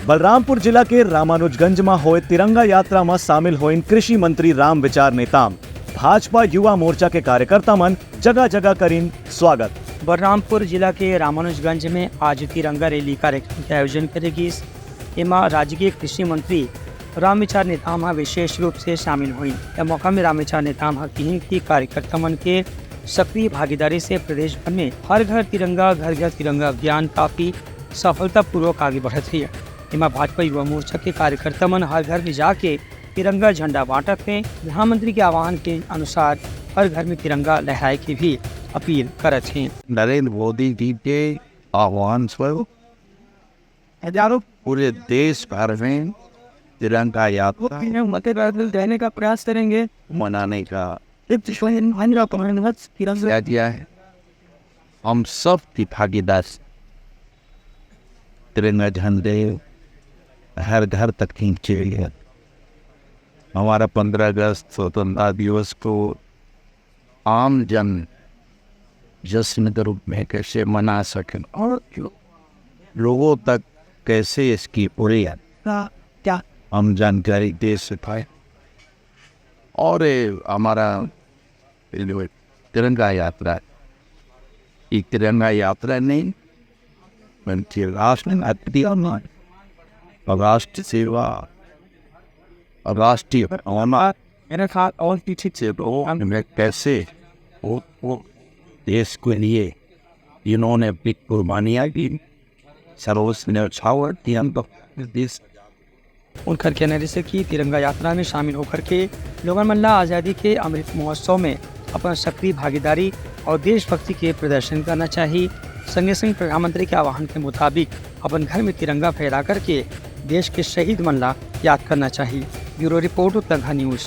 बलरामपुर जिला के रामानुजगंज में होए तिरंगा यात्रा में शामिल होइन कृषि मंत्री राम विचार नेताम भाजपा युवा मोर्चा के कार्यकर्ता मन जगह जगह करीन स्वागत। बलरामपुर जिला के रामानुजगंज में आज तिरंगा रैली कार्यक्रम के आयोजन करेगी। एमा राज्य के कृषि मंत्री राम विचार नेताम विशेष रूप से शामिल हुई। यह मौका में राम विचार नेताम कहीं की कार्यकर्ता मन के सक्रिय भागीदारी से प्रदेश भर में हर घर तिरंगा घर घर तिरंगा अभियान काफी सफलतापूर्वक आगे बढ़त है। एमा भाजपा युवा मोर्चा के कार्यकर्ता मन हर घर में जाके तिरंगा झंडा बांटत हैं। प्रधानमंत्री के आह्वान के अनुसार हर घर में तिरंगा लहराए की भी अपील करत हैं। नरेंद्र मोदी जी के आह्वान पर हजारों पूरे देश भर में तिरंगा यात्रा देने का प्रयास करेंगे, मनाने का दिया है। हम सब की भागीदारी तिरंगा झंडे हर घर तक खींचे है। हमारा 15 अगस्त स्वतंत्रता दिवस को आम जन जश्न के रूप में कैसे मना सकें और लोगों तक कैसे इसकी पूरी क्या हम जानकारी दे सकें। और हमारा तिरंगा यात्रा एक तिरंगा यात्रा नहीं बल्कि राष्ट्र सेवा राष्ट्रीय मेरे साथ और पीछे से कैसे वो देश के लिए इन्होंने अपनी कुर्बानियाँ की सर्वोच्च न्यौछावर देश। उनका कहना जैसे कि तिरंगा यात्रा में शामिल होकर के लोगन मल्ला आज़ादी के अमृत महोत्सव में अपना सक्रिय भागीदारी और देशभक्ति के प्रदर्शन करना चाहिए। संगे संग प्रधानमंत्री के आह्वान के मुताबिक अपन घर में तिरंगा फहरा करके देश के शहीद मल्ला याद करना चाहिए। Bureau report Uttarakhand news.